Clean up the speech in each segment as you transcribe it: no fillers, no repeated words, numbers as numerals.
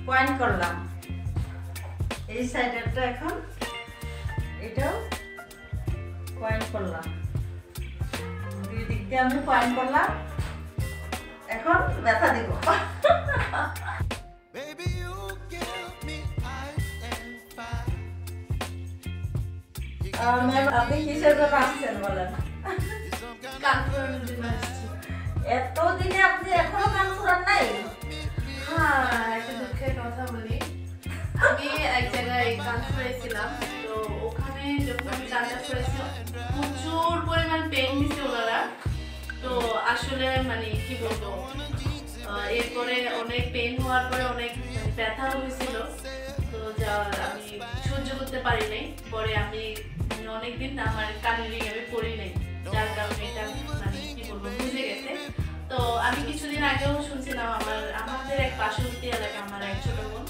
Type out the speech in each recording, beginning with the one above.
Point করলাম এই সাইডেরটা, এখন এটাও পয়েন্ট করলাম, দুই দিক দিয়ে আমি পয়েন্ট করলাম। এখন ব্যথা দিব। ম্যাম আপনি কিসের জন্য আসছেন বলেন? কান ফুরানোর জন্য আসছি। এতদিনে আপনি এখনো কান ফুরান নাই? হ্যাঁ, একটা দুঃখের কথা বলি। আমি এক জায়গায় কান ফুরাইছিলাম, তো ওখানে যখন আমি কানটা ফুরাইছিলাম প্রচুর পরিমাণ পেন দিছে ওনারা। তো আসলে মানে কি বলবো, এরপরে অনেক পেন হওয়ার পরে অনেক ব্যথা হয়েছিল, তো যা আমি সহ্য করতে পারি নাই। পরে আমি অনেকদিন আমার কানের রিং আমি পরি নাই, যার কারণে এটা মানে কি বলবো বুঝে গেছে। তো আমি কিছুদিন আগেও শুনছিলাম আমাদের এক পার্শ্ববর্তী এলাকা আমার এক ছোট বোন,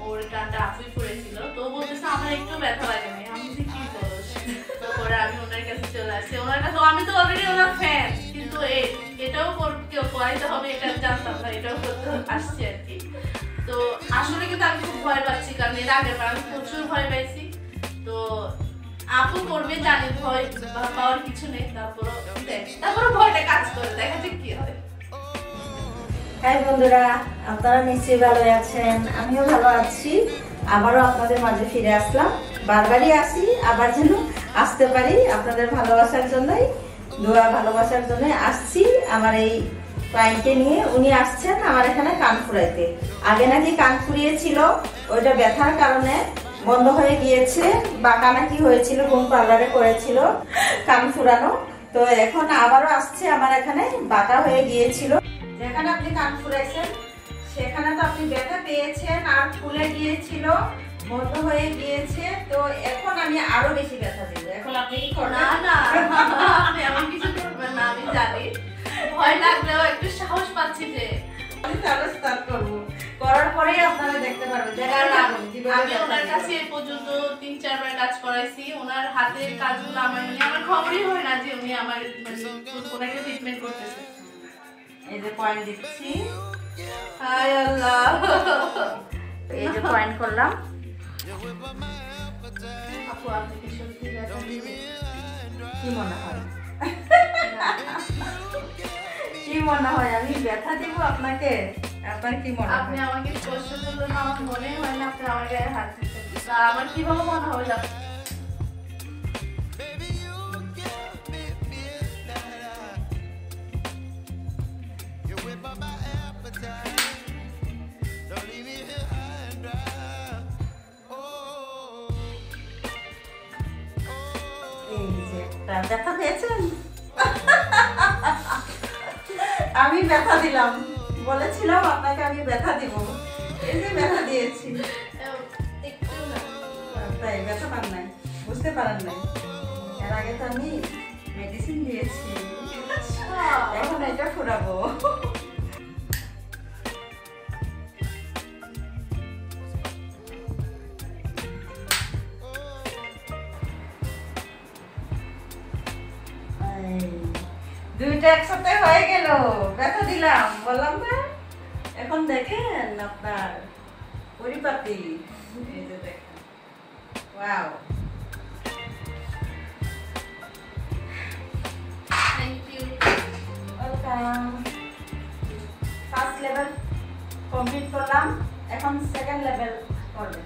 ওর কানটা আফুই পড়েছিল, তো বলতেছে আমার একটু ব্যথা লাগে নাই। আমি বলছি কি বলস? তো পরে আমি ওনার কাছে চলে আসছি। ওনার কাছে আমি তো অলরেডি ওনার ফ্যান, কিন্তু এটাও কেউ করাইতে হবে এটা জানতাম না, এটাও করতে আসছি আর কি। তো আসলে কিন্তু আমি খুব ভয় পাচ্ছি, কারণ এর আগের বার আমি প্রচুর ভয় পাইছি। তো আপু করবে জানি, ভয় পাওয়ার কিছু নেই, তারপরও ভয়টা কাজ করে, দেখা যাক কি হয়। হাই বন্ধুরা, আপনারা নিশ্চয়ই ভালো আছেন, আমিও ভালো আছি। আবারও আপনাদের মাঝে ফিরে আসলাম। বারবারই আসি, আবার যেন আসতে পারি। আপনাদের ভালোবাসার জন্যই, দোয়া ভালোবাসার জন্য আসছি। আমার এই ক্লায়েন্টকে নিয়ে উনি আসছেন আমার এখানে কান ফুরাইতে। আগে নাকি কান ফুরিয়েছিল, ওইটা ব্যথার কারণে বন্ধ হয়ে গিয়েছে, বাঁকা নাকি হয়েছিল, কোন পার্লারে করেছিল কান ফুরানো। তো এখন আবারও আসছে আমার এখানে, বাঁকা হয়ে গিয়েছিল। যেখানে আপনি কান ফুরাইছেন সেখানে তো আপনি ব্যথা পেয়েছেন, আর ফুলে গিয়েছিল, বন্ধ হয়ে গিয়েছে। তো এখন আমি আরো বেশি ব্যথা দিব। এখন আপনি কি করবেন? না আপনি আমি কিছু করবেন না, আমি জানি। ভয় লাগলেও একটু সাহস পাচ্ছি যে আমি তাহলে স্টার্ট করব। করার পরেই আপনারা দেখতে পারবেন যে আমি ওনার কাছে এই পর্যন্ত 3-4 বার কাজ করাইছি। ওনার হাতের কাজগুলো আমার খবরই হয় না যে উনি আমার কোনো একটা ট্রিটমেন্ট করতেছে। এই যে পয়েন্ট দিচ্ছি, হাই আল্লাহ, এই যে পয়েন্ট করলাম। আপু আপনি কি সত্যি ব্যথা দিবেন? কি মনে হয়? কি মনে হয় আমি ব্যথা দিব আপনাকে? আপনার কি মনে হয়? আপনি আমাকে স্পর্শ করলেন, আমার মনে হয় না আপনি আমার গায়ে হাত দিচ্ছেন। তা আমার কিভাবে মনে হবে? ব্যথা পেয়েছেন? আমি ব্যথা দিলাম, বলেছিলাম আপনাকে আমি ব্যথা দিব, এই যে ব্যথা দিয়েছি। তাই ব্যথা পান নাই, বুঝতে পারেন নাই? এর আগে তো আমি মেডিসিন দিয়েছি, এখন এটা ফুরাবো। দুইটা একসাথে হয়ে গেল, ব্যথা দিলাম, বললাম না? এখন দেখেন আপনার পরিপাটি, এই যে দেখেন, wow. Thank you, welcome. First level complete করলাম, এখন সেকেন্ড লেভেল করবেন।